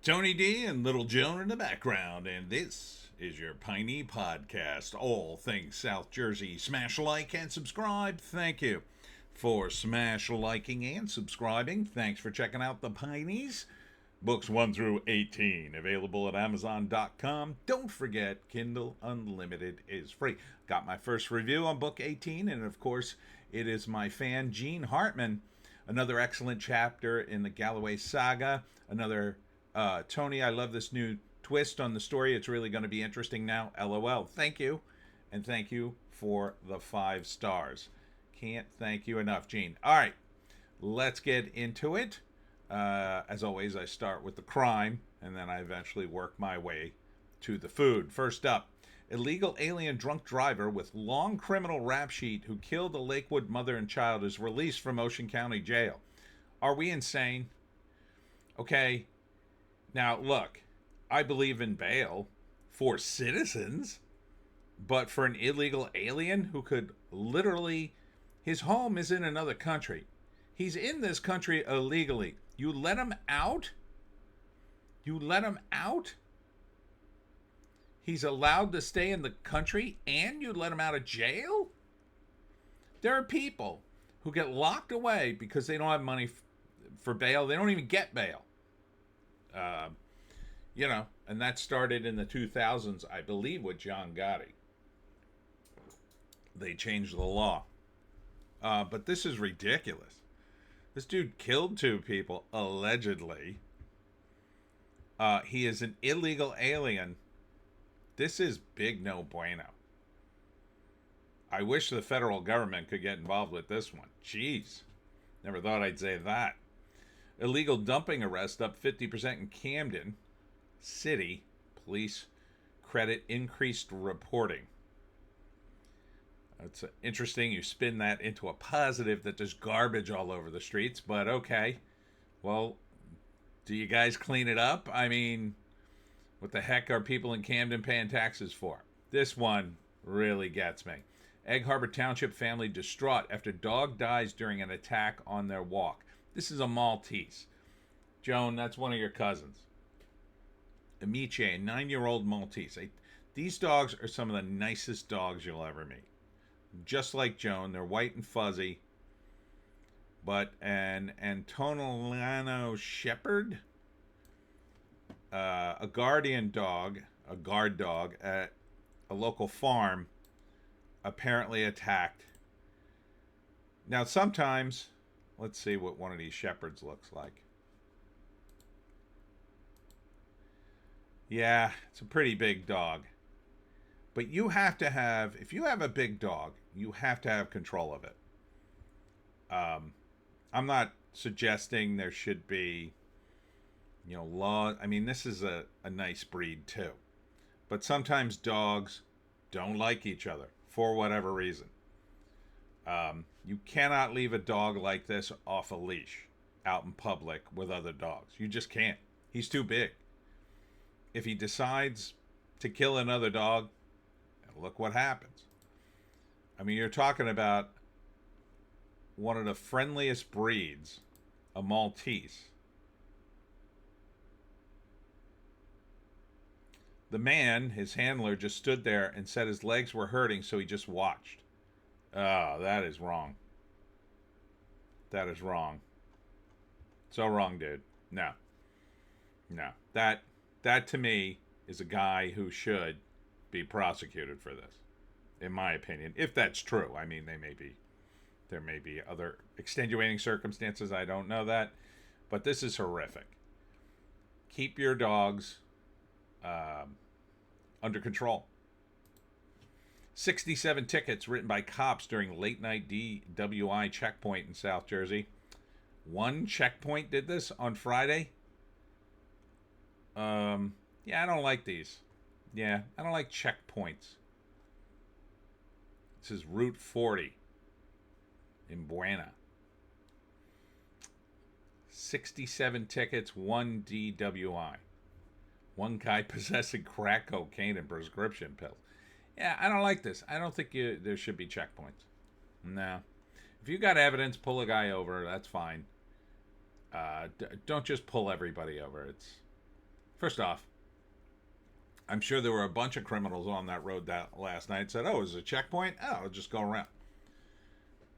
Tony D and Little Joan in the background, and this is your Piney Podcast. All things South Jersey. Smash like and subscribe. Thank you for smash liking and subscribing. Thanks for checking out the Pineys. Books 1 through 18 available at Amazon.com. Don't forget, Kindle Unlimited is free. Got my first review on book 18, and of course, it is my fan Gene Hartman. Another excellent chapter in the Galloway saga. Another Tony, I love this new twist on the story. It's really going to be interesting now. LOL. Thank you. And thank you for the 5 stars. Can't thank you enough, Gene. All right. Let's get into it. As always, I start with the crime, and then I eventually work my way to the food. First up, illegal alien drunk driver with long criminal rap sheet who killed a Lakewood mother and child is released from Ocean County Jail. Are we insane? Okay. Now, look, I believe in bail for citizens, but for an illegal alien who could literally, his home is in another country. He's in this country illegally. You let him out? You let him out? He's allowed to stay in the country and you let him out of jail? There are people who get locked away because they don't have money for bail. They don't even get bail. And that started in the 2000s, I believe, with John Gotti. They changed the law. But this is ridiculous. This dude killed 2 people, allegedly. He is an illegal alien. This is big no bueno. I wish the federal government could get involved with this one. Jeez. Never thought I'd say that. Illegal dumping arrest up 50% in Camden City. Police credit increased reporting. It's interesting you spin that into a positive that there's garbage all over the streets, but okay. Well, do you guys clean it up? I mean, what the heck are people in Camden paying taxes for? This one really gets me. Egg Harbor Township family distraught after dog dies during an attack on their walk. This is a Maltese. Joan, that's one of your cousins. Amiche, a 9-year-old Maltese. These dogs are some of the nicest dogs you'll ever meet. Just like Joan, they're white and fuzzy. But an Antonelano Shepherd, a guard dog at a local farm, apparently attacked. Now, sometimes, let's see what one of these shepherds looks like. Yeah, it's a pretty big dog. But you have to have, if you have a big dog, you have to have control of it. I'm not suggesting there should be, law. I mean, this is a nice breed too. But sometimes dogs don't like each other for whatever reason. You cannot leave a dog like this off a leash out in public with other dogs. You just can't. He's too big. If he decides to kill another dog, look what happens. I mean, you're talking about one of the friendliest breeds, a Maltese. The man, his handler, just stood there and said his legs were hurting, so he just watched. Oh, that is wrong. That is wrong. So wrong, dude. No. That to me is a guy who should be prosecuted for this, in my opinion, if that's true. I mean, there may be other extenuating circumstances. I don't know that, but this is horrific. Keep your dogs under control. 67 tickets written by cops during late night DWI checkpoint in South Jersey. One checkpoint did this on Friday. Yeah, I don't like these. Yeah, I don't like checkpoints. This is Route 40 in Buena. 67 tickets, 1 DWI. One guy possessing crack cocaine and prescription pills. Yeah, I don't like this. I don't think there should be checkpoints. No. If you got evidence, pull a guy over. That's fine. Don't just pull everybody over. First off, I'm sure there were a bunch of criminals on that road that last night said, oh, is it a checkpoint? Oh, I'll just go around.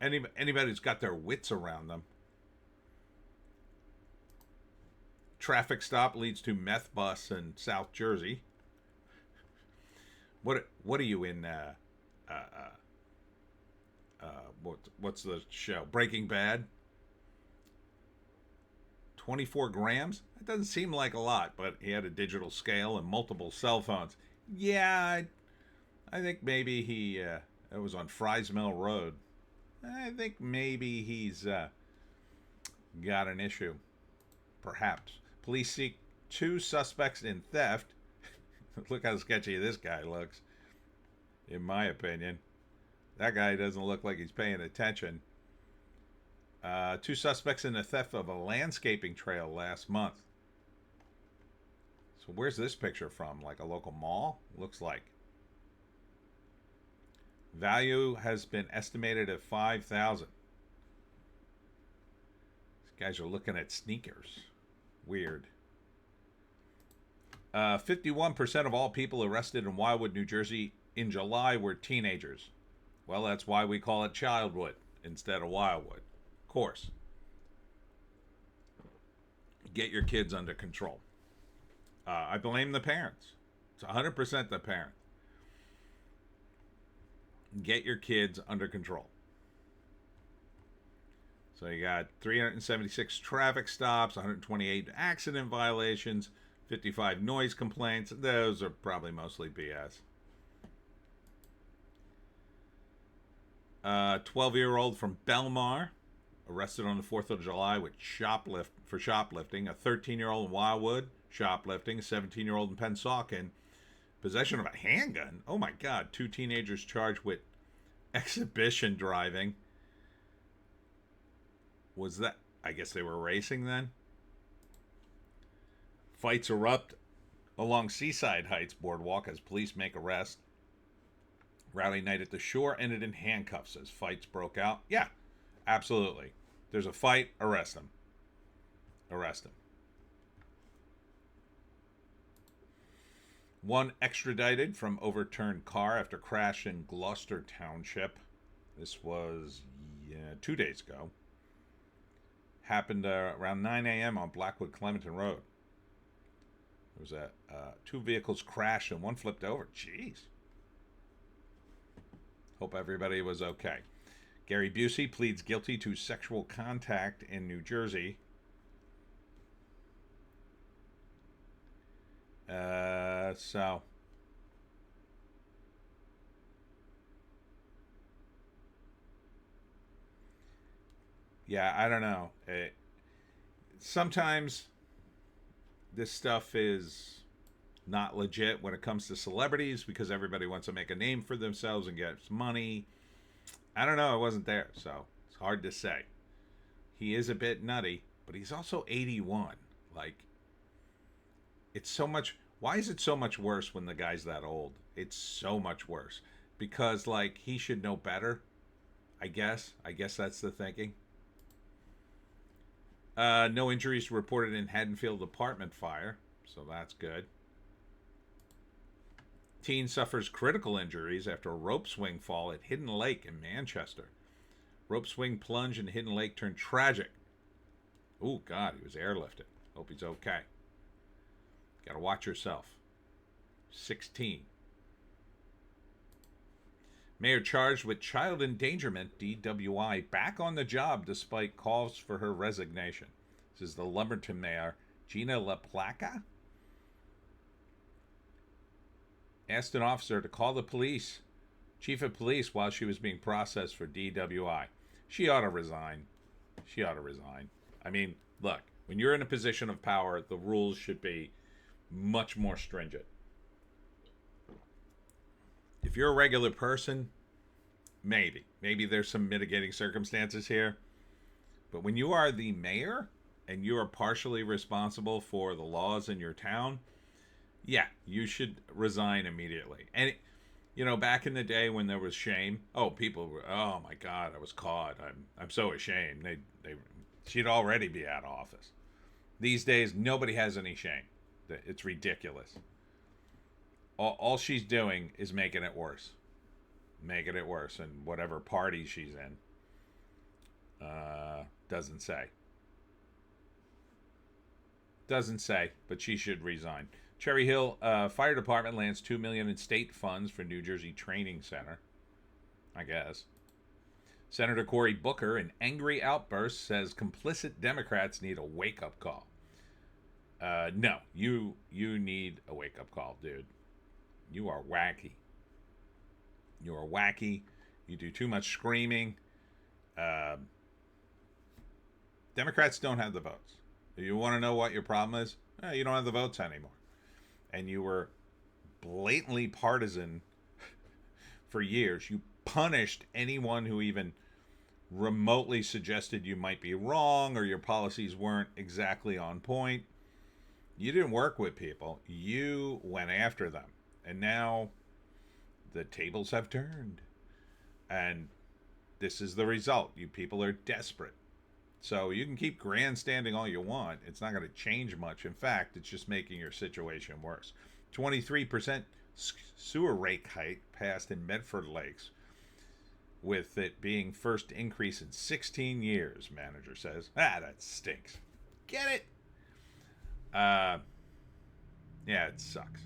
Anybody who's got their wits around them. Traffic stop leads to meth bus in South Jersey. What are you in? What's the show? Breaking Bad. 24 grams. That doesn't seem like a lot, but he had a digital scale and multiple cell phones. Yeah, I think maybe he. It was on Fries Mill Road. I think maybe he's got an issue. Perhaps. Police seek 2 suspects in theft. Look how sketchy this guy looks. In my opinion. That guy doesn't look like he's paying attention. 2 suspects in the theft of a landscaping trail last month. So where's this picture from? Like a local mall? Looks like. Value has been estimated at $5,000. These guys are looking at sneakers. Weird. 51% of all people arrested in Wildwood, New Jersey in July were teenagers. Well, that's why we call it Childwood instead of Wildwood. Of course. Get your kids under control. I blame the parents. It's 100% the parent. Get your kids under control. So you got 376 traffic stops, 128 accident violations, 55 noise complaints. Those are probably mostly BS. 12-year-old from Belmar arrested on the 4th of July with for shoplifting. A 13-year-old in Wildwood, shoplifting. A 17-year-old in Pennsauken, possession of a handgun. Oh my God. 2 teenagers charged with exhibition driving. Was that? I guess they were racing then. Fights erupt along Seaside Heights Boardwalk as police make arrest. Rowdy night at the shore ended in handcuffs as fights broke out. Yeah, absolutely. There's a fight, arrest them. Arrest them. One extradited from overturned car after crash in Gloucester Township. This was 2 days ago. Happened around 9 a.m. on Blackwood Clementon Road. There was 2 vehicles crashed and one flipped over. Jeez. Hope everybody was okay. Gary Busey pleads guilty to sexual contact in New Jersey. So yeah, I don't know. Sometimes this stuff is not legit when it comes to celebrities because everybody wants to make a name for themselves and get money. I don't know. I wasn't there, so it's hard to say. He is a bit nutty, but he's also 81. Like, it's so much. Why is it so much worse when the guy's that old? It's so much worse because, like, he should know better. I guess that's the thinking. No injuries reported in Haddonfield apartment fire, so that's good. Teen suffers critical injuries after a rope swing fall at Hidden Lake in Manchester. Rope swing plunge in Hidden Lake turned tragic. Oh, God, he was airlifted. Hope he's okay. Gotta watch yourself. 16. Mayor charged with child endangerment, DWI, back on the job despite calls for her resignation. This is the Lumberton mayor, Gina LaPlaca. Asked an officer to call the chief of police, while she was being processed for DWI. She ought to resign. I mean, look, when you're in a position of power, the rules should be much more stringent. If you're a regular person, maybe there's some mitigating circumstances here. But when you are the mayor and you are partially responsible for the laws in your town, yeah, you should resign immediately. And, back in the day when there was shame, people were, oh my God, I was caught. I'm so ashamed. She'd already be out of office. These days, nobody has any shame. It's ridiculous. All she's doing is making it worse. Making it worse. And whatever party she's in. Doesn't say. Doesn't say, but she should resign. Cherry Hill Fire Department lands $2 million in state funds for New Jersey Training Center. I guess. Senator Cory Booker, in angry outburst, says complicit Democrats need a wake-up call. No, you need a wake-up call, dude. You are wacky. You are wacky. You do too much screaming. Democrats don't have the votes. You want to know what your problem is? You don't have the votes anymore. And you were blatantly partisan for years. You punished anyone who even remotely suggested you might be wrong or your policies weren't exactly on point. You didn't work with people. You went after them. And now the tables have turned. And this is the result. You people are desperate. So you can keep grandstanding all you want. It's not going to change much. In fact, it's just making your situation worse. 23% sewer rate hike passed in Medford Lakes, with it being first increase in 16 years, manager says. That stinks. Get it? Yeah, it sucks.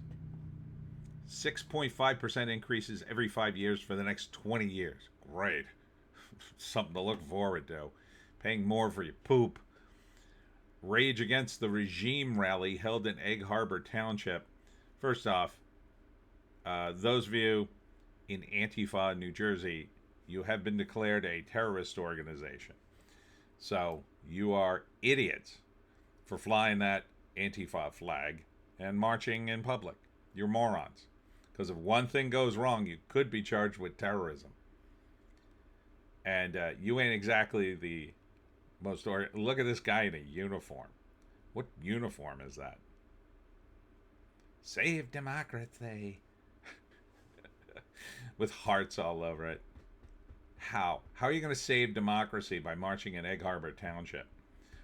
6.5% increases every 5 years for the next 20 years. Great. Something to look forward to. Paying more for your poop. Rage Against the Regime rally held in Egg Harbor Township. First off, those of you in Antifa, New Jersey, you have been declared a terrorist organization. So you are idiots for flying that Antifa flag and marching in public. You're morons. Because if one thing goes wrong, you could be charged with terrorism. And you ain't exactly the most... Look at this guy in a uniform. What uniform is that? Save democracy. With hearts all over it. How? How are you going to save democracy by marching in Egg Harbor Township?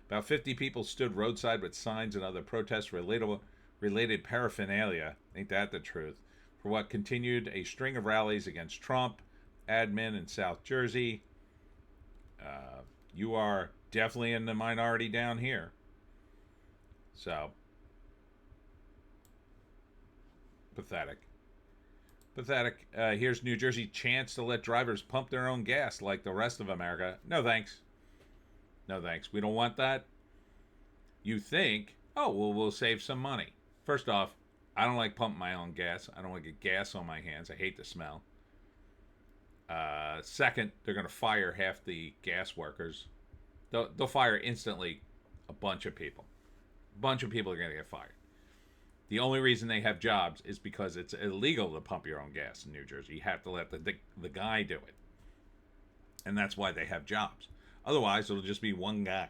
About 50 people stood roadside with signs and other protest-related paraphernalia, ain't that the truth, for what continued a string of rallies against Trump, admin in South Jersey. You are definitely in the minority down here. So, pathetic. Pathetic. Here's New Jersey chance to let drivers pump their own gas like the rest of America. No thanks. No thanks. We don't want that. You think, oh, well, we'll save some money. First off, I don't like pumping my own gas. I don't want to get gas on my hands. I hate the smell. Second, they're going to fire half the gas workers. They'll fire instantly a bunch of people. A bunch of people are going to get fired. The only reason they have jobs is because it's illegal to pump your own gas in New Jersey. You have to let the guy do it. And that's why they have jobs. Otherwise, it'll just be one guy.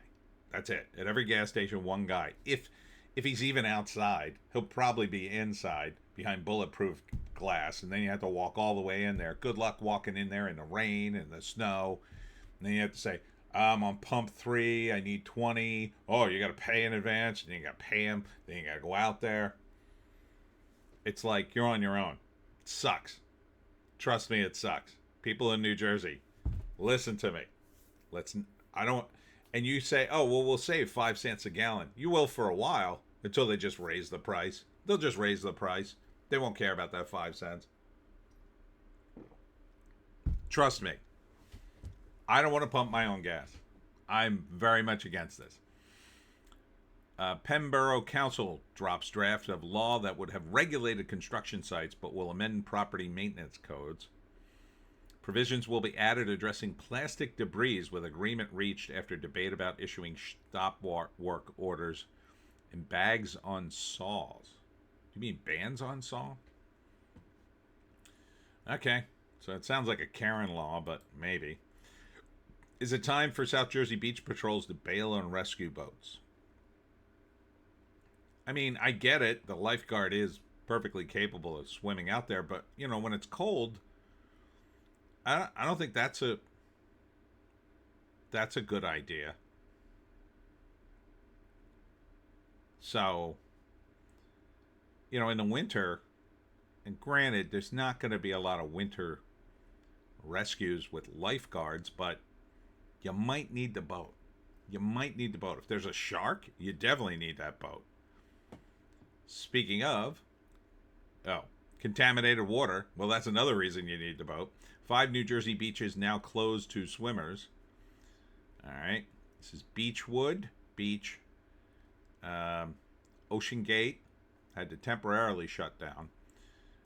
That's it. At every gas station, one guy. If he's even outside, he'll probably be inside behind bulletproof glass. And then you have to walk all the way in there. Good luck walking in there in the rain and the snow. And then you have to say, I'm on pump 3. I need 20. Oh, you got to pay in advance. And then you got to pay him. Then you got to go out there. It's like you're on your own. It sucks. Trust me, it sucks. People in New Jersey, listen to me. And you say, oh, well, we'll save 5 cents a gallon. You will for a while until they just raise the price. They'll just raise the price. They won't care about that 5 cents. Trust me. I don't want to pump my own gas. I'm very much against this. Penn Borough Council drops draft of law that would have regulated construction sites but will amend property maintenance codes. Provisions will be added addressing plastic debris with agreement reached after debate about issuing stop work orders and bags on saws. Do you mean bans on saw? Okay, so it sounds like a Karen law, but maybe. Is it time for South Jersey beach patrols to bail on rescue boats? I mean, I get it. The lifeguard is perfectly capable of swimming out there, but, you know, when it's cold, I don't think that's a good idea. So, in the winter, and granted, there's not going to be a lot of winter rescues with lifeguards, but you might need the boat. You might need the boat. If there's a shark, you definitely need that boat. Speaking of, contaminated water. Well, that's another reason you need the boat. 5 New Jersey beaches now closed to swimmers. All right. This is Beechwood Beach. Ocean Gate had to temporarily shut down.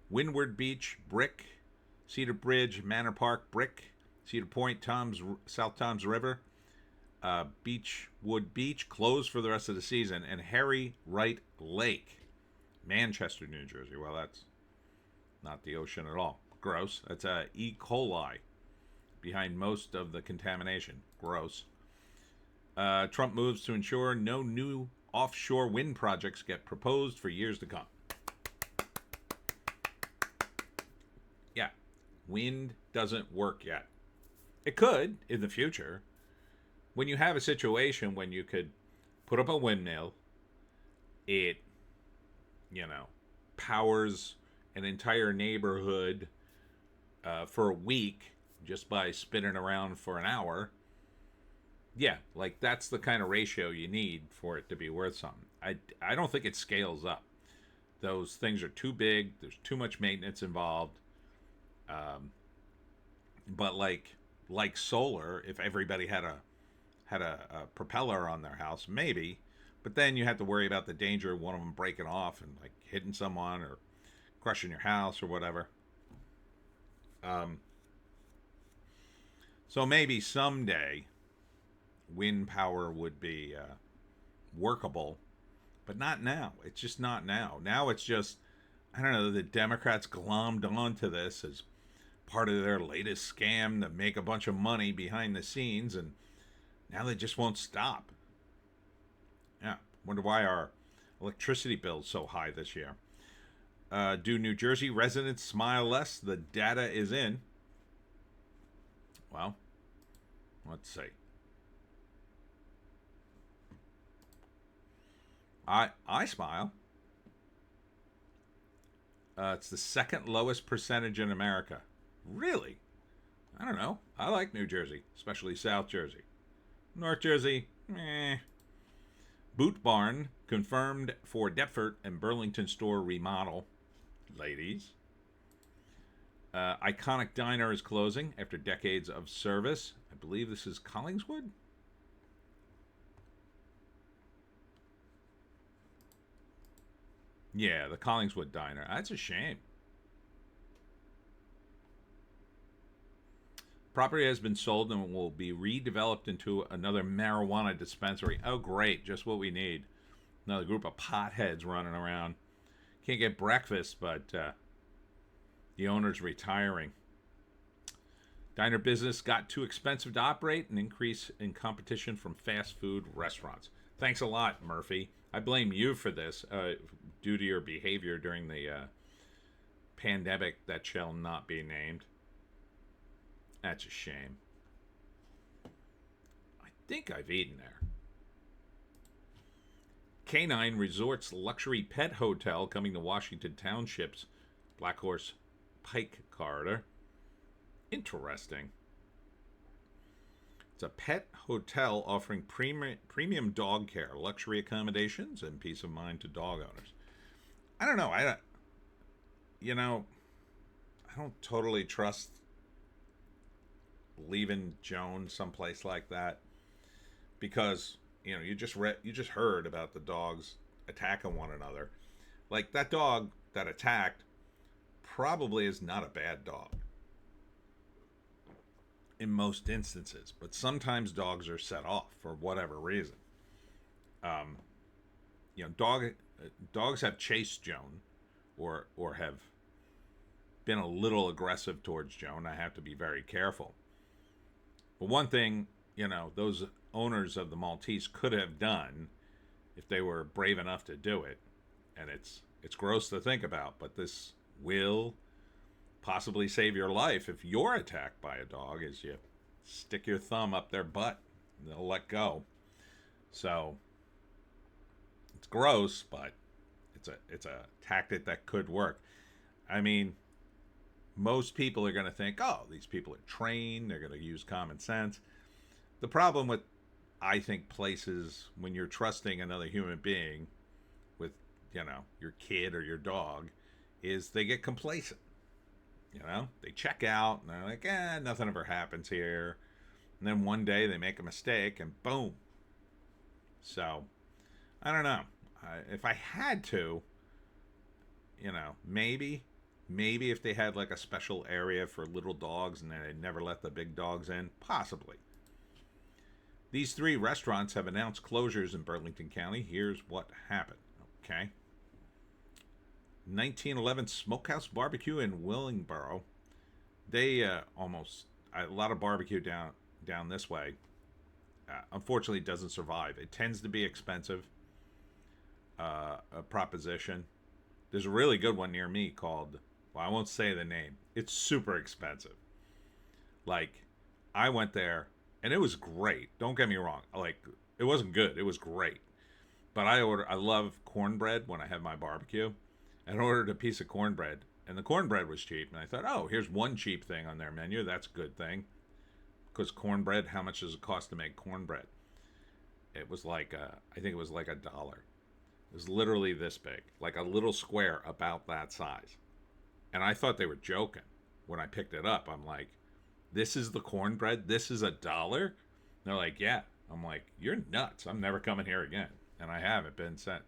Windward Beach, Brick. Cedar Bridge, Manor Park, Brick. Cedar Point, South Toms River. Beechwood Beach closed for the rest of the season. And Harry Wright Lake, Manchester, New Jersey. Well, that's not the ocean at all. Gross. That's E. coli behind most of the contamination. Gross. Trump moves to ensure no new offshore wind projects get proposed for years to come. Yeah, wind doesn't work yet. It could in the future. When you have a situation when you could put up a windmill, it, powers an entire neighborhood for a week just by spinning around for an hour. Yeah, like that's the kind of ratio you need for it to be worth something. I don't think it scales up. Those things are too big. There's too much maintenance involved. But like solar, if everybody had a propeller on their house, maybe. But then you have to worry about the danger of one of them breaking off and like hitting someone or crushing your house or whatever. So maybe someday wind power would be workable, but not now. It's just not now. Now it's just, I don't know, the Democrats glommed onto this as part of their latest scam to make a bunch of money behind the scenes, and now they just won't stop. Yeah, wonder why our electricity bill's so high this year. Do New Jersey residents smile less? The data is in. Well, let's see. I smile. It's the second lowest percentage in America. Really? I don't know. I like New Jersey, especially South Jersey. North Jersey, meh. Boot Barn confirmed for Deptford and Burlington store remodel. Ladies. Iconic Diner is closing after decades of service. I believe this is Collingswood. Yeah, the Collingswood Diner. That's a shame. Property has been sold and will be redeveloped into another marijuana dispensary. Oh, great. Just what we need. Another group of potheads running around. Can't get breakfast, but the owner's retiring. Diner business got too expensive to operate, an increase in competition from fast food restaurants. Thanks a lot, Murphy. I blame you for this due to your behavior during the pandemic that shall not be named. That's a shame. I think I've eaten there. Canine Resorts Luxury Pet Hotel coming to Washington Township's Black Horse Pike Corridor. Interesting. It's a pet hotel offering premium dog care, luxury accommodations, and peace of mind to dog owners. I don't know. I don't totally trust leaving Joan someplace like that because you just heard about the dogs attacking one another. Like that dog that attacked probably is not a bad dog in most instances, but sometimes dogs are set off for whatever reason. Dogs have chased Joan or have been a little aggressive towards Joan. I have to be very careful. But one thing, those owners of the Maltese could have done if they were brave enough to do it, and it's gross to think about, but this will possibly save your life if you're attacked by a dog, is you stick your thumb up their butt and they'll let go. So it's gross, but It's a tactic that could work. I mean, most people are going to think, oh, these people are trained. They're going to use common sense. The problem with, I think, places when you're trusting another human being with, your kid or your dog, is they get complacent. They check out and they're like, nothing ever happens here. And then one day they make a mistake and boom. So, I don't know. If I had to, maybe if they had like a special area for little dogs and they'd never let the big dogs in, possibly. These 3 restaurants have announced closures in Burlington County. Here's what happened. Okay. 1911 Smokehouse Barbecue in Willingboro. They a lot of barbecue down this way. Unfortunately, doesn't survive. It tends to be expensive. A proposition. There's a really good one near me called, well, I won't say the name. It's super expensive. Like, I went there and it was great. Don't get me wrong. Like, it wasn't good. It was great. But I love cornbread when I have my barbecue. And I ordered a piece of cornbread. And the cornbread was cheap. And I thought, oh, here's one cheap thing on their menu. That's a good thing. Because cornbread, how much does it cost to make cornbread? It was like, I think it was like $1. It was literally this big. Like a little square about that size. And I thought they were joking. When I picked it up, I'm like, this is the cornbread? This is $1? And they're like, yeah. I'm like, you're nuts. I'm never coming here again. And I haven't been since.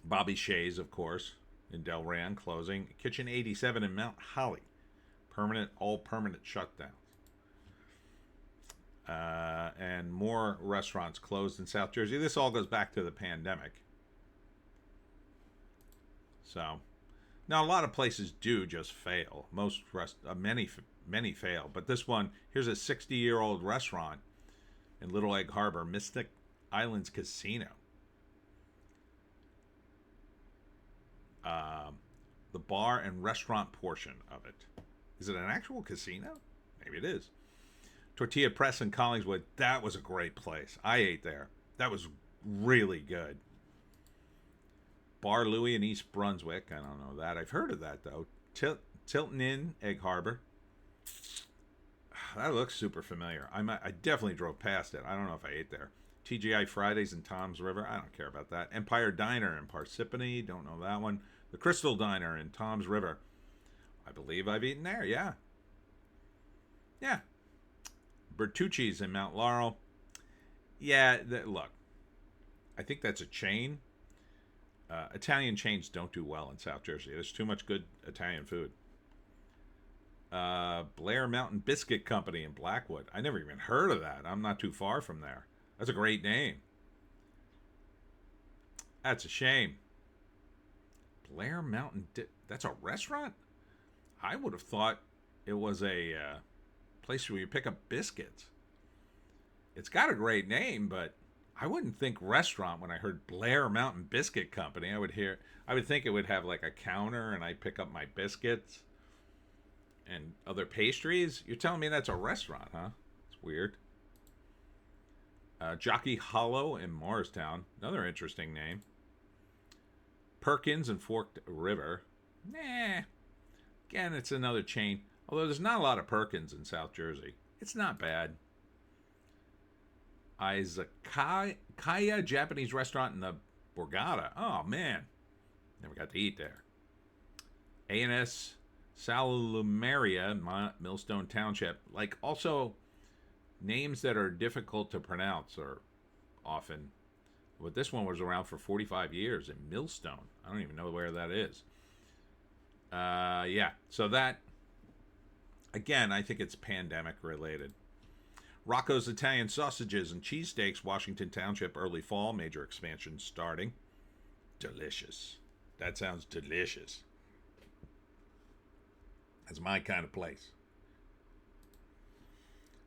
Bobby Shea's, of course, in Delran, closing. Kitchen 87 in Mount Holly. All permanent shutdowns. And more restaurants closed in South Jersey. This all goes back to the pandemic. So, now a lot of places do just fail. Many fail. But this one, here's a 60-year-old restaurant in Little Egg Harbor, Mystic Islands Casino. The bar and restaurant portion of it. Is it an actual casino? Maybe it is. Tortilla Press in Collingswood. That was a great place. I ate there. That was really good. Bar Louie in East Brunswick. I don't know that. I've heard of that, though. Tilton Inn, Egg Harbor. That looks super familiar. I definitely drove past it. I don't know if I ate there. TGI Fridays in Tom's River. I don't care about that. Empire Diner in Parsippany. Don't know that one. The Crystal Diner in Tom's River. I believe I've eaten there. Yeah. Yeah. Bertucci's in Mount Laurel. Yeah, look. I think that's a chain. Italian chains don't do well in South Jersey. There's too much good Italian food. Blair Mountain Biscuit Company in Blackwood. I never even heard of that. I'm not too far from there. That's a great name. That's a shame. Blair Mountain... That's a restaurant? I would have thought it was a place where you pick up biscuits. It's got a great name, but I wouldn't think restaurant when I heard Blair Mountain Biscuit Company. I would think it would have like a counter and I pick up my biscuits and other pastries. You're telling me that's a restaurant, huh? It's weird. Jockey Hollow in Morristown. Another interesting name. Perkins and Forked River. Nah. Again, it's another chain. Although there's not a lot of Perkins in South Jersey. It's not bad. Izakaya Japanese restaurant in the Borgata. Oh, man. Never got to eat there. A&S Salumeria, Millstone Township. Like, also, names that are difficult to pronounce are often... But this one was around for 45 years in Millstone. I don't even know where that is. Yeah, so that... Again, I think it's pandemic related. Rocco's Italian Sausages and Cheesesteaks, Washington Township, early fall, major expansion starting. Delicious. That sounds delicious. That's my kind of place.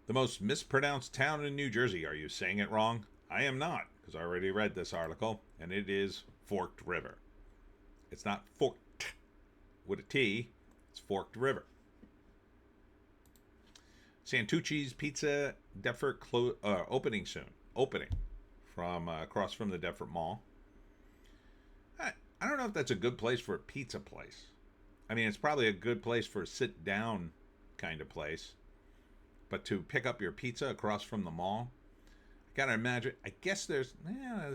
The most mispronounced town in New Jersey. Are you saying it wrong? I am not, because I already read this article, and it is Forked River. It's not forked with a T. It's Forked River. Santucci's Pizza, Deptford, opening soon. Opening from across from the Deptford Mall. know if that's a good place for a pizza place. I mean, it's probably a good place for a sit-down kind of place. But to pick up your pizza across from the mall, I gotta imagine, I guess there's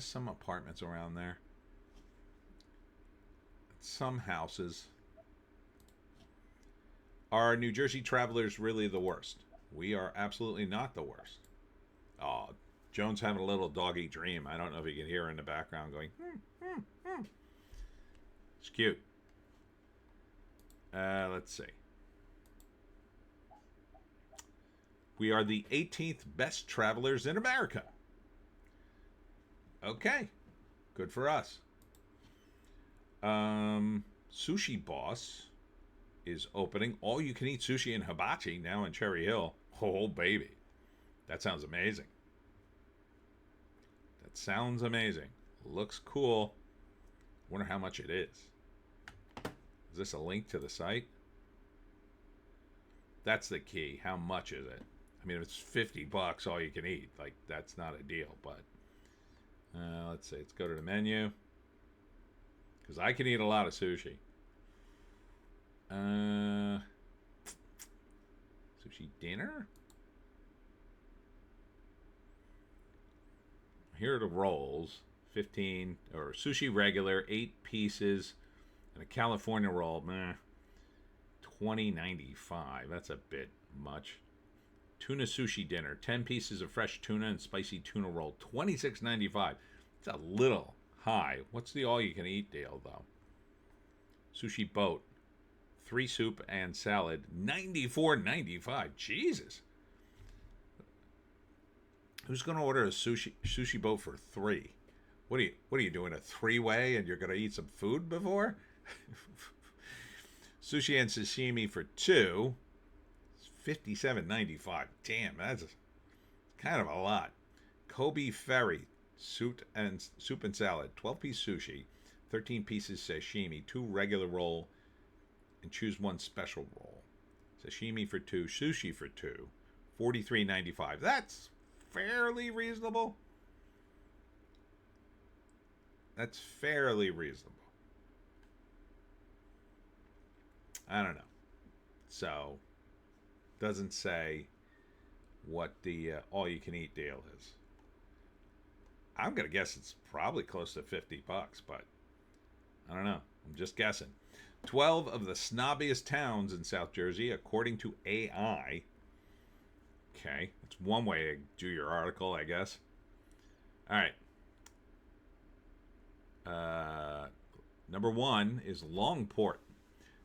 some apartments around there. Some houses. Are New Jersey travelers really the worst? We are absolutely not the worst. Oh, Joan's having a little doggy dream. I don't know if you can hear her in the background going, It's cute. Let's see. We are the 18th best travelers in America. Okay. Good for us. Sushi Boss is opening all-you-can-eat sushi in Hibachi now in Cherry Hill. Oh, baby. That sounds amazing. That sounds amazing. Looks cool. Wonder how much it is. Is this a link to the site? That's the key. How much is it? I mean, if it's $50 all you can eat, like, that's not a deal. But let's see. Let's go to the menu. Because I can eat a lot of sushi. Sushi dinner? Here are the rolls. 15, or sushi regular, 8 pieces, and a California roll, $20.95. That's a bit much. Tuna sushi dinner, 10 pieces of fresh tuna and spicy tuna roll, $26.95. It's a little high. What's the all-you-can-eat deal, though? Sushi boat, 3 soup and salad, $94.95. Jesus. Who's going to order a sushi boat for 3? What are you doing, a 3-way and you're going to eat some food before? Sushi and sashimi for 2. It's $57.95. Damn, that's kind of a lot. Kobe Ferry, soup and salad, 12-piece sushi, 13 pieces sashimi, 2 regular roll, and choose 1 special roll. Sashimi for 2, sushi for 2, $43.95. That's fairly reasonable. That's fairly reasonable. I don't know. So, doesn't say what the all-you-can-eat deal is. I'm going to guess it's probably close to $50, but I don't know. I'm just guessing. 12 of the snobbiest towns in South Jersey, according to AI. Okay, that's one way to do your article, I guess. All right. Number 1 is Longport.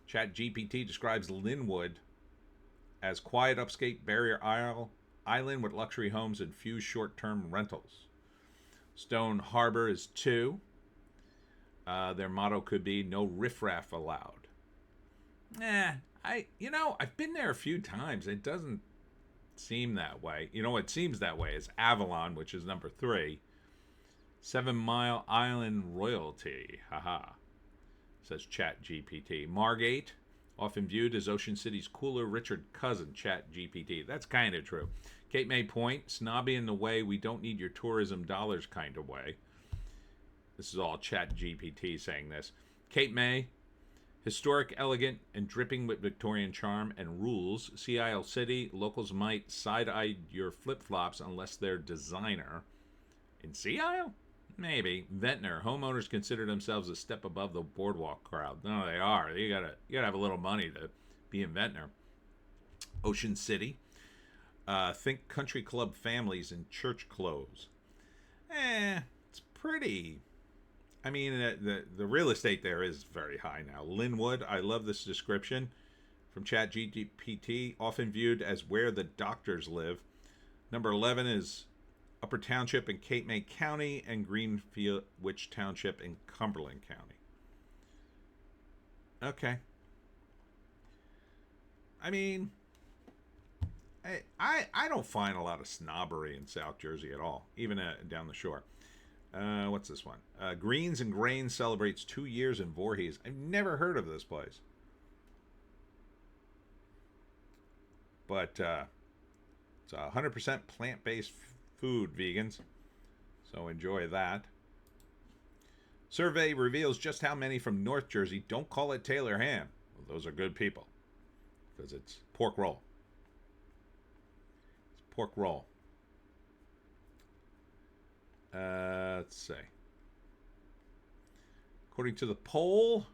ChatGPT describes Linwood as quiet upstate barrier island with luxury homes and few short-term rentals. Stone Harbor is 2. Their motto could be no riffraff allowed. I've been there a few times. It doesn't seem that way. You know what seems that way is Avalon, which is number 3. 7 Mile Island Royalty. Haha. Says ChatGPT. Margate, often viewed as Ocean City's cooler, richer cousin, ChatGPT. That's kind of true. Cape May Point, snobby in the way we don't need your tourism dollars kind of way. This is all ChatGPT saying this. Cape May, historic, elegant, and dripping with Victorian charm and rules. Sea Isle City, locals might side-eye your flip-flops unless they're designer. In Sea Isle? Maybe. Ventnor, homeowners consider themselves a step above the boardwalk crowd. No, they are. You gotta have a little money to be in Ventnor. Ocean City. Think country club families in church clothes. It's pretty. I mean, the real estate there is very high now. Linwood, I love this description from ChatGPT, often viewed as where the doctors live. Number 11 is Upper Township in Cape May County and Greenwich Township in Cumberland County. Okay. I mean, I don't find a lot of snobbery in South Jersey at all, even down the shore. What's this one? Greens and Grains celebrates 2 years in Voorhees. I've never heard of this place. But it's 100% plant-based food, vegans. So enjoy that. Survey reveals just how many from North Jersey don't call it Taylor ham. Well, those are good people, because it's pork roll. It's pork roll. Let's see. According to the poll,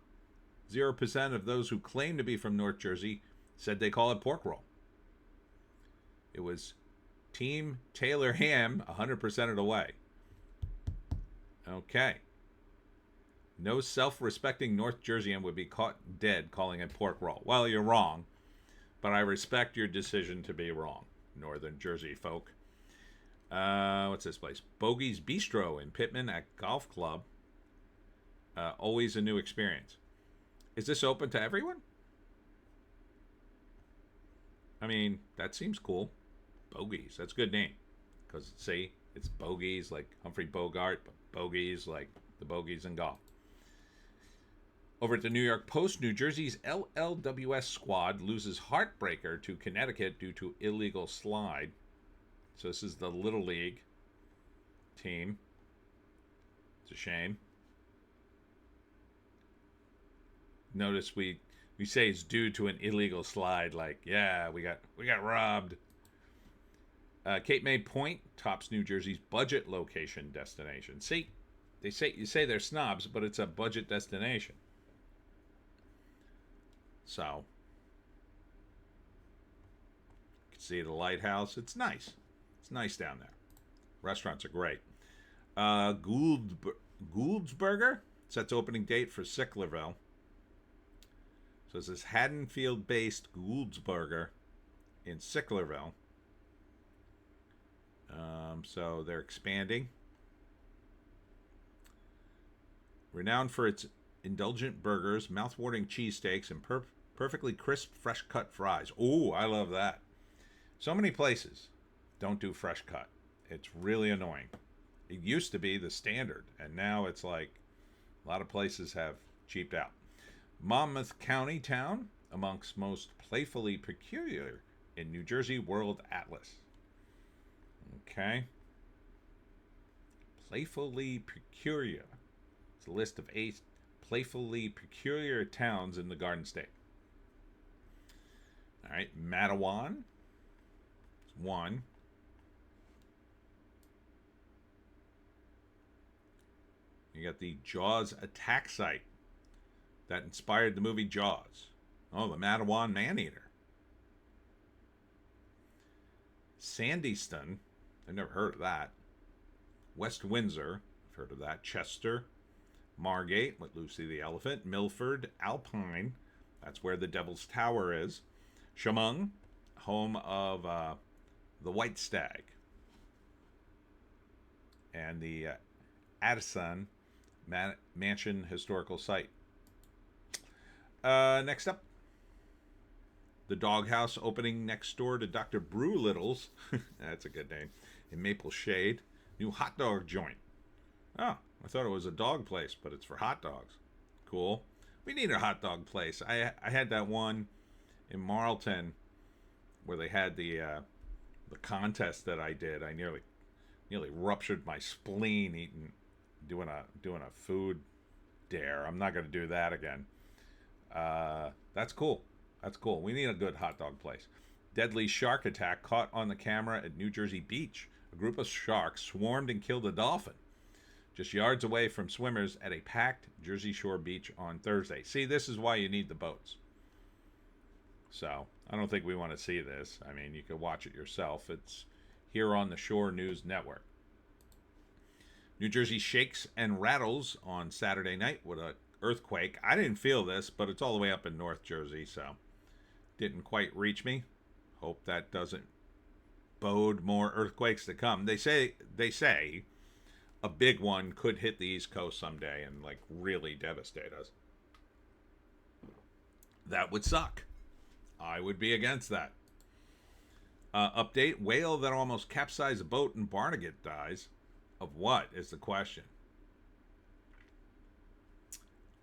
0% of those who claim to be from North Jersey said they call it pork roll. It was Team Taylor ham 100% of the way. Okay. No self-respecting North Jerseyan would be caught dead calling it pork roll. Well, you're wrong, but I respect your decision to be wrong, Northern Jersey folk. What's this place? Bogey's Bistro in Pittman at Golf Club. Always a new experience. Is this open to everyone? I mean, that seems cool. Bogies, that's a good name. Because, see, it's bogeys like Humphrey Bogart, but bogeys like the bogeys in golf. Over at the New York Post, New Jersey's LLWS squad loses heartbreaker to Connecticut due to illegal slide. So this is the Little League team. It's a shame. Notice we say it's due to an illegal slide, like, yeah, we got robbed. Cape May Point tops New Jersey's budget location destination. See, you say they're snobs, but it's a budget destination. So, you can see the lighthouse. It's nice. It's nice down there. Restaurants are great. Gould's Burger sets opening date for Sicklerville. So this is Haddonfield-based Gould's Burger in Sicklerville. So they're expanding. Renowned for its indulgent burgers, mouth-watering cheesesteaks, and perfectly crisp, fresh-cut fries. Ooh, I love that. So many places don't do fresh cut. It's really annoying. It used to be the standard, and now it's like a lot of places have cheaped out. Monmouth County town amongst most playfully peculiar in New Jersey World Atlas. Okay. Playfully peculiar. It's a list of 8 playfully peculiar towns in the Garden State. All right, Matawan. It's 1. You got the Jaws attack site that inspired the movie Jaws. Oh, the Matawan Maneater. Sandyston. I've never heard of that. West Windsor. I've heard of that. Chester. Margate with Lucy the Elephant. Milford. Alpine. That's where the Devil's Tower is. Chemung. Home of the White Stag. And the Addison Mansion Historical Site. Next up, the Doghouse opening next door to Dr. Brew Little's. That's a good name. In Maple Shade. New hot dog joint. Oh, I thought it was a dog place, but it's for hot dogs. Cool. We need a hot dog place. I had that one in Marlton where they had the contest that I did. I nearly ruptured my spleen doing a food dare. I'm not going to do that again. That's cool. That's cool. We need a good hot dog place. Deadly shark attack caught on the camera at New Jersey Beach. A group of sharks swarmed and killed a dolphin just yards away from swimmers at a packed Jersey Shore beach on Thursday. See, this is why you need the boats. So, I don't think we want to see this. I mean, you can watch it yourself. It's here on the Shore News Network. New Jersey shakes and rattles on Saturday night with an earthquake. I didn't feel this, but it's all the way up in North Jersey, so didn't quite reach me. Hope that doesn't bode more earthquakes to come. They say a big one could hit the East Coast someday and like really devastate us. That would suck. I would be against that. Update: whale that almost capsized a boat in Barnegat dies. Of what is the question?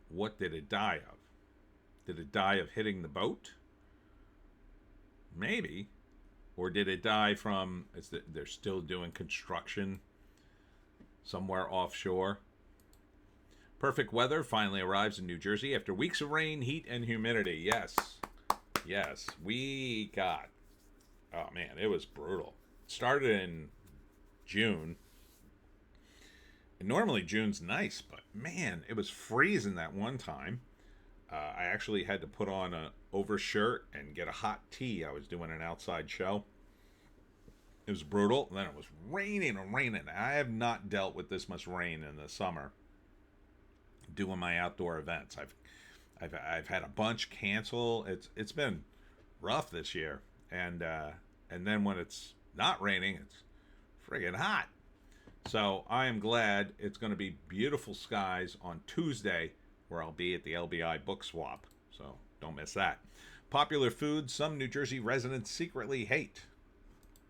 What did it die of? Did it die of hitting the boat? Maybe. Or did it die from, they're still doing construction somewhere offshore? Perfect weather finally arrives in New Jersey after weeks of rain, heat, and humidity. Yes. Yes. We got. Oh, man, it was brutal. It started in June. And normally June's nice, but man, it was freezing that one time. I actually had to put on a overshirt and get a hot tea. I was doing an outside show. It was brutal. And then it was raining and raining. I have not dealt with this much rain in the summer doing my outdoor events. I've had a bunch cancel. It's been rough this year. And then when it's not raining, it's friggin' hot. So I am glad it's going to be beautiful skies on Tuesday, where I'll be at the LBI book swap. So don't miss that. Popular foods some New Jersey residents secretly hate.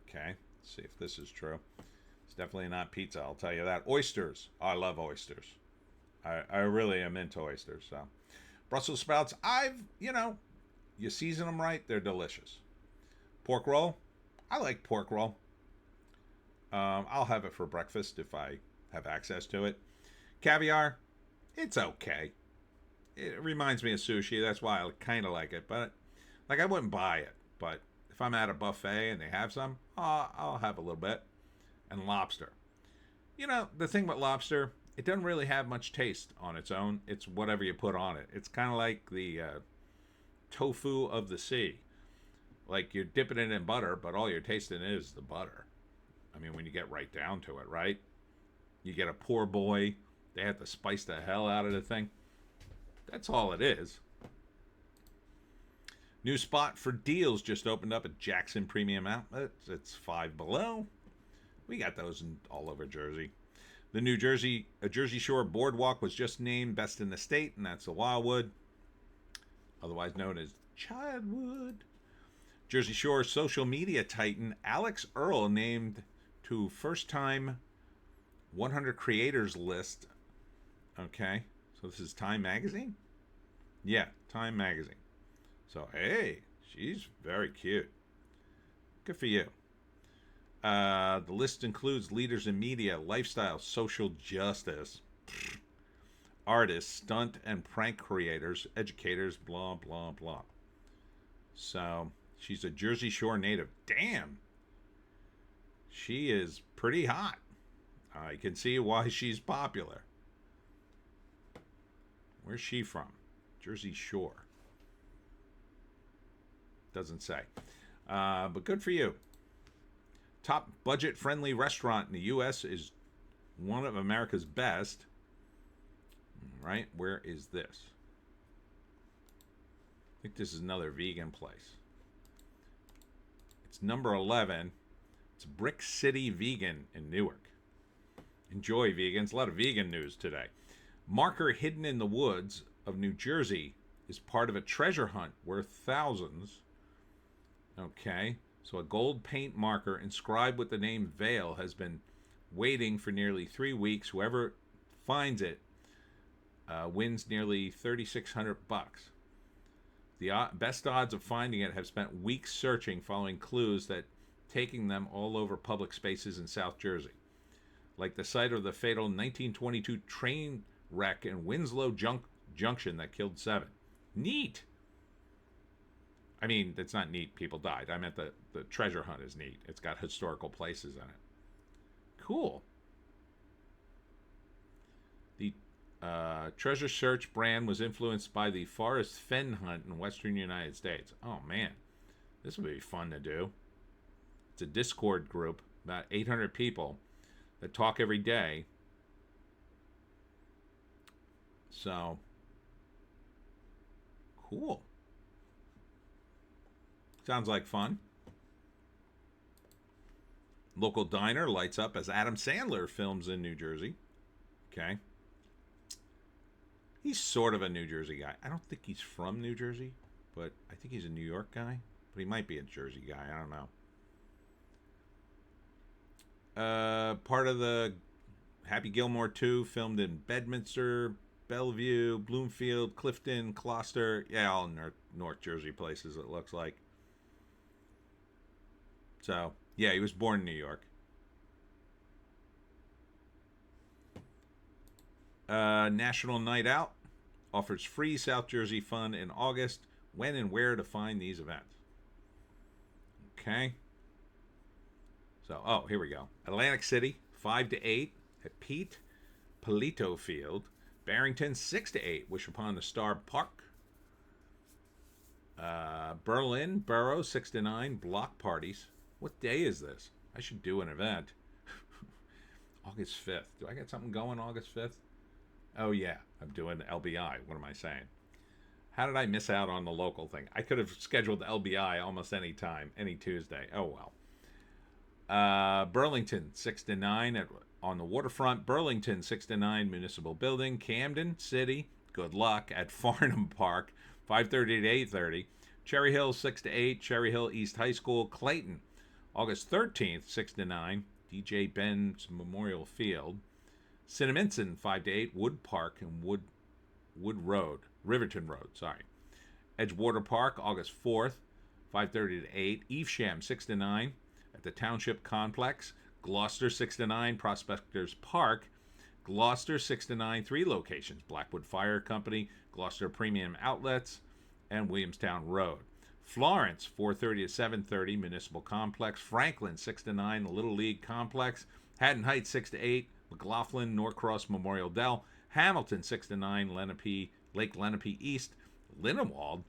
Okay, let's see if this is true. It's definitely not pizza, I'll tell you that. Oysters. I love oysters. I really am into oysters. So Brussels sprouts, you season them right, they're delicious. Pork roll. I like pork roll. I'll have it for breakfast if I have access to it. Caviar, it's okay. It reminds me of sushi. That's why I kind of like it. But, I wouldn't buy it. But if I'm at a buffet and they have some, I'll have a little bit. And lobster. The thing with lobster, it doesn't really have much taste on its own. It's whatever you put on it. It's kind of like the tofu of the sea. Like you're dipping it in butter, but all you're tasting is the butter. I mean, when you get right down to it, right? You get a poor boy. They have to spice the hell out of the thing. That's all it is. New spot for deals just opened up at Jackson Premium Outlets. It's Five Below. We got those all over Jersey. The Jersey Shore Boardwalk was just named Best in the State, and that's the Wildwood, otherwise known as Childwood. Jersey Shore social media titan Alex Earl named to first-time 100 creators list. Okay, so this is Time Magazine? Yeah, Time Magazine. So, hey, she's very cute. Good for you. The list includes leaders in media, lifestyle, social justice, artists, stunt and prank creators, educators, blah, blah, blah. So, she's a Jersey Shore native. Damn. She is pretty hot. I can see why she's popular. Where's she from? Jersey Shore. Doesn't say. But good for you. Top budget-friendly restaurant in the U.S. is one of America's best. Right? Where is this? I think this is another vegan place. It's number 11. It's Brick City Vegan in Newark. Enjoy, vegans. A lot of vegan news today. Marker hidden in the woods of New Jersey is part of a treasure hunt worth thousands. Okay. So a gold paint marker inscribed with the name Vale has been waiting for nearly 3 weeks. Whoever finds it wins nearly $3,600. The best odds of finding it have spent weeks searching, following clues that taking them all over public spaces in South Jersey, like the site of the fatal 1922 train wreck in Winslow Junction that killed 7. Neat. I mean, it's not neat. People died. I meant the treasure hunt is neat. It's got historical places in it. Cool. The treasure search brand was influenced by the forest fen hunt in western United States. Oh, man. This would be fun to do. It's a Discord group, about 800 people that talk every day. So, cool. Sounds like fun. Local diner lights up as Adam Sandler films in New Jersey. Okay. He's sort of a New Jersey guy. I don't think he's from New Jersey, but I think he's a New York guy. But he might be a Jersey guy. I don't know. Part of the Happy Gilmore 2 filmed in Bedminster, Bellevue, Bloomfield, Clifton, Gloucester. Yeah, all North Jersey places, it looks like. So, yeah, he was born in New York. National Night Out offers free South Jersey fun in August. When and where to find these events. Okay. So, here we go. Atlantic City, 5 to 8 at Pete Polito Field. Barrington, 6 to 8, Wish Upon the Star Park. Berlin, Borough, 6 to 9, block parties. What day is this? I should do an event. August 5th. Do I get something going August 5th? Oh, yeah. I'm doing LBI. What am I saying? How did I miss out on the local thing? I could have scheduled LBI almost any time, any Tuesday. Oh, well. Burlington, 6 to 9 on the waterfront. Burlington, 6 to 9, Municipal Building. Camden City, good luck at Farnham Park, 5:30 to 8:30. Cherry Hill, 6 to 8, Cherry Hill East High School. Clayton, August 13th, 6 to 9, DJ Ben's Memorial Field. Cinnaminson, 5 to 8, Wood Park and Wood Road, Riverton Road, sorry. Edgewater Park, August 4th, 5:30 to 8. Evesham, 6 to 9 at the Township Complex. Gloucester, 6 to 9, Prospectors Park. Gloucester, 6 to 9, 3 locations. Blackwood Fire Company, Gloucester Premium Outlets, and Williamstown Road. Florence, 4:30 to 7:30, Municipal Complex. Franklin, 6 to 9, Little League Complex. Haddon Heights, 6 to 8, McLaughlin, Norcross Memorial Dell. Hamilton, 6 to 9, Lake Lenape East. Lindenwold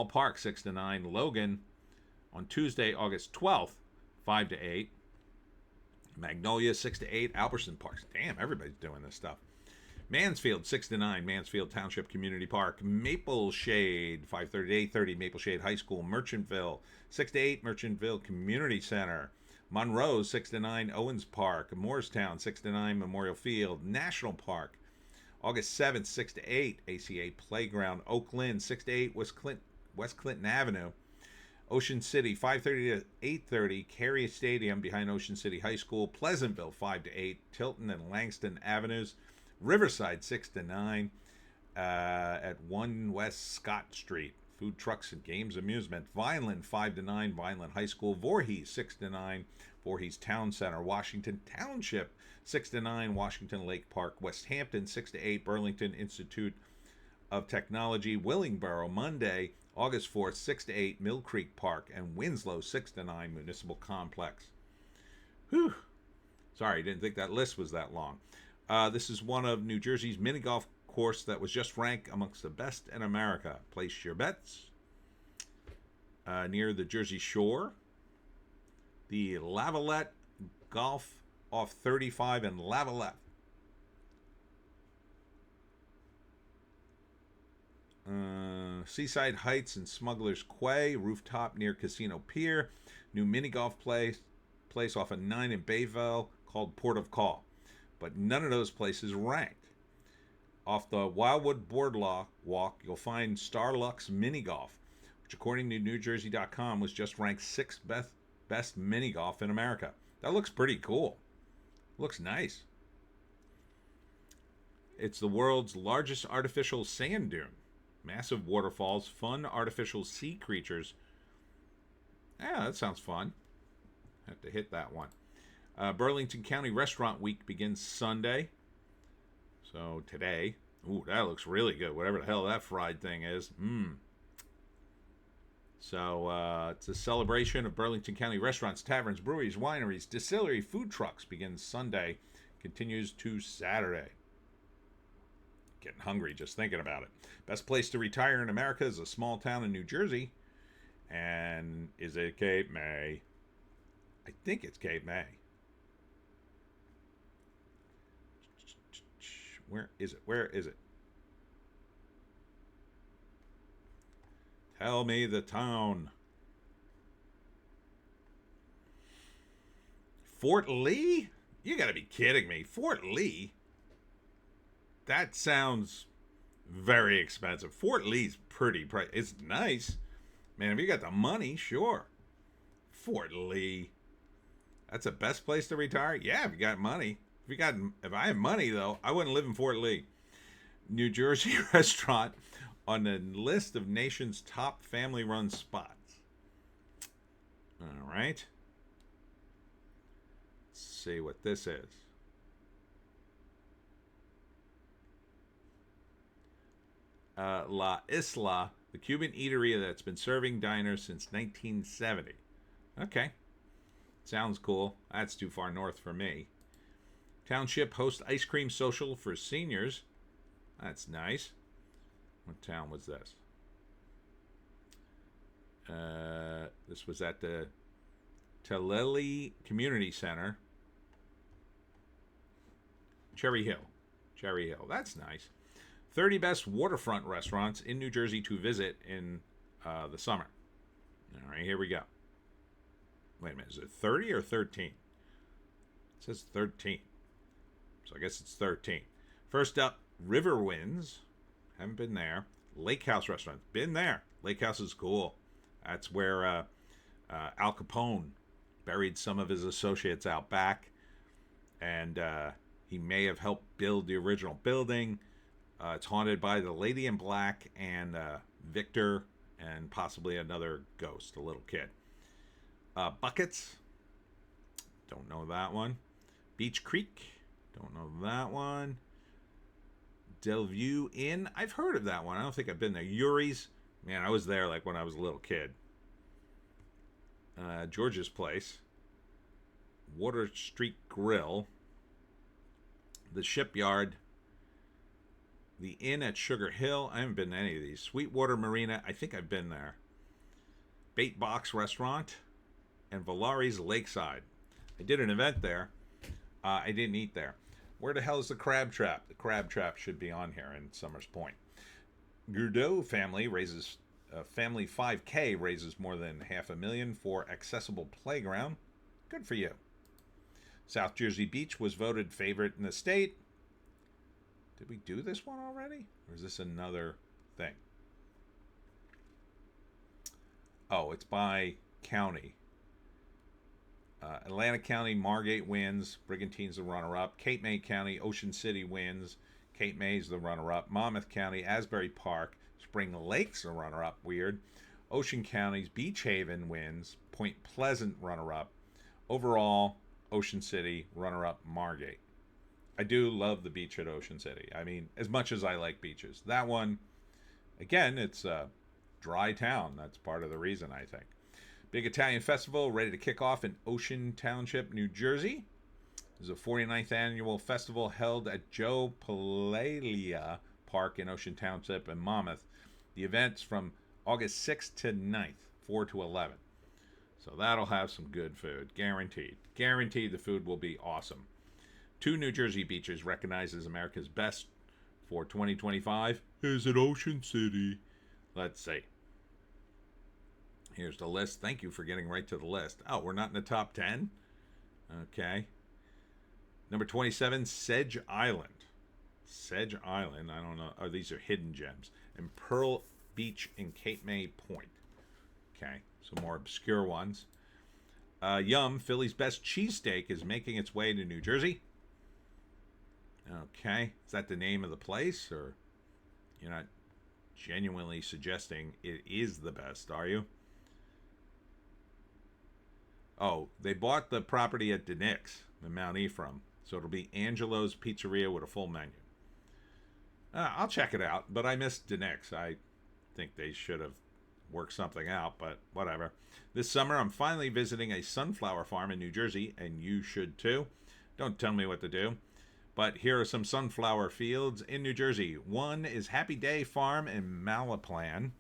Park, 6 to 9, Logan. On Tuesday, August 12th, 5 to 8. Magnolia, 6 to 8, Albertson Park. Damn, everybody's doing this stuff. Mansfield, 6 to 9, Mansfield Township Community Park. Maple Shade, 5:30 to 8:30, Maple Shade High School. Merchantville, 6 to 8, Merchantville Community Center. Monroe, 6 to 9, Owens Park. Moorestown, 6 to 9, Memorial Field. National Park, August 7th, 6 to 8, ACA Playground. Oakland, 6 to 8, West Clinton Avenue. Ocean City, 5:30 to 8:30, Carey Stadium behind Ocean City High School. Pleasantville, 5 to 8, Tilton and Langston Avenues. Riverside, 6 to 9, at 1 West Scott Street. Food trucks and games amusement. Vineland, 5 to 9, Vineland High School. Voorhees, 6 to 9, Voorhees Town Center. Washington Township, 6 to 9, Washington Lake Park. West Hampton, 6 to 8, Burlington Institute of Technology. Willingboro, Monday, August 4th, 6 to 8, Mill Creek Park. And Winslow, 6 to 9, Municipal Complex. Whew. Sorry, didn't think that list was that long. This is one of New Jersey's mini golf course that was just ranked amongst the best in America. Place your bets. Near the Jersey Shore. The Lavalette Golf off 35 in Lavalette. Seaside Heights and Smuggler's Quay. Rooftop near Casino Pier. New mini golf place off of 9 in Bayville called Port of Call. But none of those places ranked. Off the Wildwood Boardwalk, you'll find Starlux Mini Golf, which according to NewJersey.com was just ranked 6th best mini golf in America. That looks pretty cool. Looks nice. It's the world's largest artificial sand dune. Massive waterfalls, fun artificial sea creatures. Yeah, that sounds fun. Have to hit that one. Burlington County Restaurant Week begins Sunday. So today. Ooh, that looks really good. Whatever the hell that fried thing is. So it's a celebration of Burlington County restaurants, taverns, breweries, wineries, distillery, food trucks. Begins Sunday. Continues to Saturday. Getting hungry just thinking about it. Best place to retire in America is a small town in New Jersey. And is it Cape May? I think it's Cape May. Where is it? Where is it? Tell me the town. Fort Lee? You gotta be kidding me. Fort Lee? That sounds very expensive. Fort Lee's pretty pricey. It's nice. Man, if you got the money, sure. Fort Lee. That's the best place to retire? Yeah, if you got money. If I have money, though, I wouldn't live in Fort Lee. New Jersey restaurant on the list of nation's top family-run spots. All right. Let's see what this is. La Isla, the Cuban eatery that's been serving diners since 1970. Okay. Sounds cool. That's too far north for me. Township hosts ice cream social for seniors. That's nice. What town was this? This was at the Tulele Community Center. Cherry Hill. Cherry Hill. That's nice. 30 best waterfront restaurants in New Jersey to visit in the summer. All right, here we go. Wait a minute. Is it 30 or 13? It says 13. So I guess it's 13. First up, River Winds. Haven't been there. Lake House Restaurant. Been there. Lake House is cool. That's where Al Capone buried some of his associates out back. And he may have helped build the original building. It's haunted by the Lady in Black and Victor and possibly another ghost, a little kid. Buckets. Don't know that one. Beach Creek. Don't know that one. Delview Inn. I've heard of that one. I don't think I've been there. Yuri's. Man, I was there like when I was a little kid. George's Place. Water Street Grill. The Shipyard. The Inn at Sugar Hill. I haven't been to any of these. Sweetwater Marina. I think I've been there. Bait Box Restaurant. And Valari's Lakeside. I did an event there. I didn't eat there. Where the hell is the Crab Trap? The Crab Trap should be on here in Summers Point. Gourdeau family raises family 5K raises more than $500,000 for accessible playground. Good for you. South Jersey Beach was voted favorite in the state. Did we do this one already? Or is this another thing? Oh, it's by county. Atlantic County, Margate wins. Brigantine's the runner-up. Cape May County, Ocean City wins. Cape May's the runner-up. Monmouth County, Asbury Park, Spring Lake's the runner-up. Weird. Ocean County's Beach Haven wins. Point Pleasant runner-up. Overall, Ocean City runner-up. Margate. I do love the beach at Ocean City. I mean, as much as I like beaches. That one, again, it's a dry town. That's part of the reason, I think. Big Italian Festival ready to kick off in Ocean Township, New Jersey. This is a 49th annual festival held at Joe Palalia Park in Ocean Township and Monmouth. The event's from August 6th to 9th, 4 to 11. So that'll have some good food, guaranteed. Guaranteed the food will be awesome. 2 New Jersey beaches recognized as America's best for 2025 is at Ocean City. Let's see. Here's the list. Thank you for getting right to the list. Oh, we're not in the top 10? Okay. Number 27, Sedge Island. Sedge Island. I don't know. Oh, these are hidden gems. And Pearl Beach in Cape May Point. Okay. Some more obscure ones. Yum, Philly's best cheesesteak is making its way to New Jersey. Okay. Is that the name of the place? Or you're not genuinely suggesting it is the best, are you? Oh, they bought the property at DeNix in Mount Ephraim. So it'll be Angelo's Pizzeria with a full menu. I'll check it out, but I missed DeNix. I think they should have worked something out, but whatever. This summer, I'm finally visiting a sunflower farm in New Jersey, and you should too. Don't tell me what to do. But here are some sunflower fields in New Jersey. 1 is Happy Day Farm in Malaplan.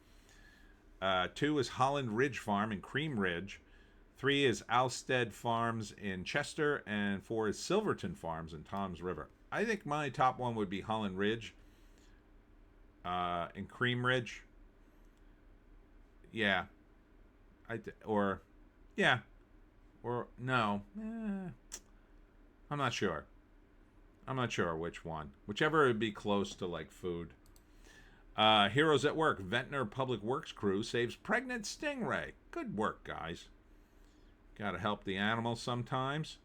2 is Holland Ridge Farm in Cream Ridge. 3 is Alstead Farms in Chester, and 4 is Silverton Farms in Toms River. I think my top one would be Holland Ridge and Cream Ridge. Yeah. Or no. I'm not sure. I'm not sure which one. Whichever would be close to, like, food. Heroes at Work. Ventnor Public Works crew saves pregnant stingray. Good work, guys. Got to help the animals sometimes.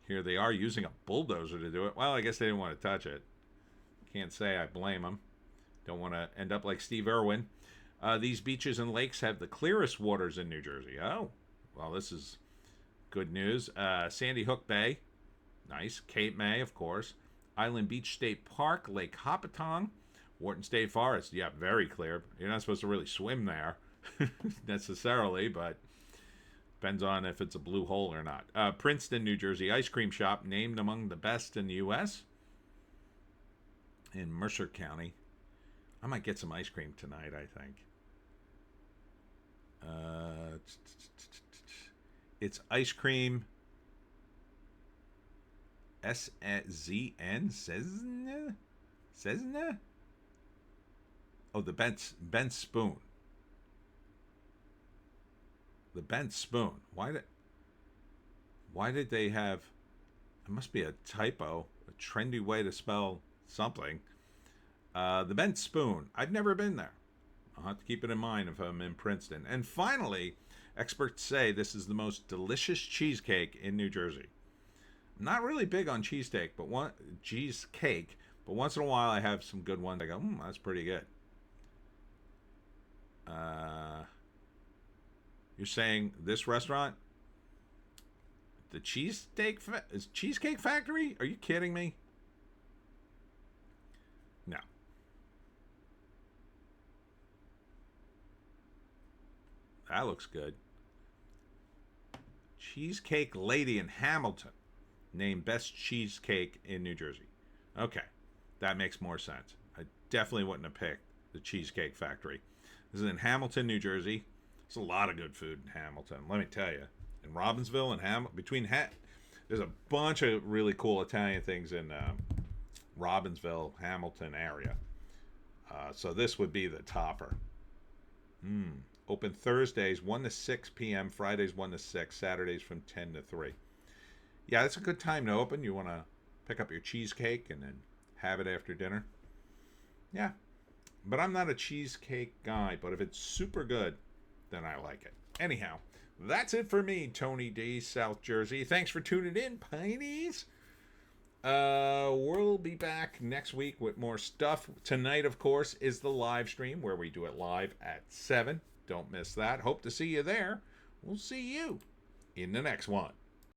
Here they are using a bulldozer to do it. Well, I guess they didn't want to touch it. Can't say I blame them. Don't want to end up like Steve Irwin. These beaches and lakes have the clearest waters in New Jersey. Oh, well, this is good news. Sandy Hook Bay. Nice. Cape May, of course. Island Beach State Park. Lake Hopatong. Wharton State Forest, yeah, very clear. You're not supposed to really swim there necessarily, but depends on if it's a blue hole or not. Princeton, New Jersey, ice cream shop named among the best in the U.S. in Mercer County. I might get some ice cream tonight, I think. It's ice cream. S-Z-N? Cessna? Oh, the Bent Spoon. The Bent Spoon. Why did they have... It must be a typo. A trendy way to spell something. The Bent Spoon. I've never been there. I'll have to keep it in mind if I'm in Princeton. And finally, experts say this is the most delicious cheesecake in New Jersey. I'm not really big on cheesecake, but cheesecake, but once in a while I have some good ones. I go, that's pretty good. You're saying this restaurant, the Cheesecake Factory? Are you kidding me? No. That looks good. Cheesecake Lady in Hamilton, named best cheesecake in New Jersey. Okay, that makes more sense. I definitely wouldn't have picked the Cheesecake Factory. This is in Hamilton, New Jersey. There's a lot of good food in Hamilton, let me tell you. In Robbinsville and there's a bunch of really cool Italian things in Robbinsville, Hamilton area. So this would be the topper. Open Thursdays 1 to 6 p.m., Fridays 1 to 6, Saturdays from 10 to 3. Yeah, that's a good time to open. You want to pick up your cheesecake and then have it after dinner. Yeah, but I'm not a cheesecake guy, but if it's super good, then I like it. Anyhow, that's it for me, Tony D, South Jersey. Thanks for tuning in, Pineys. We'll be back next week with more stuff. Tonight, of course, is the live stream where we do it live at 7. Don't miss that. Hope to see you there. We'll see you in the next one.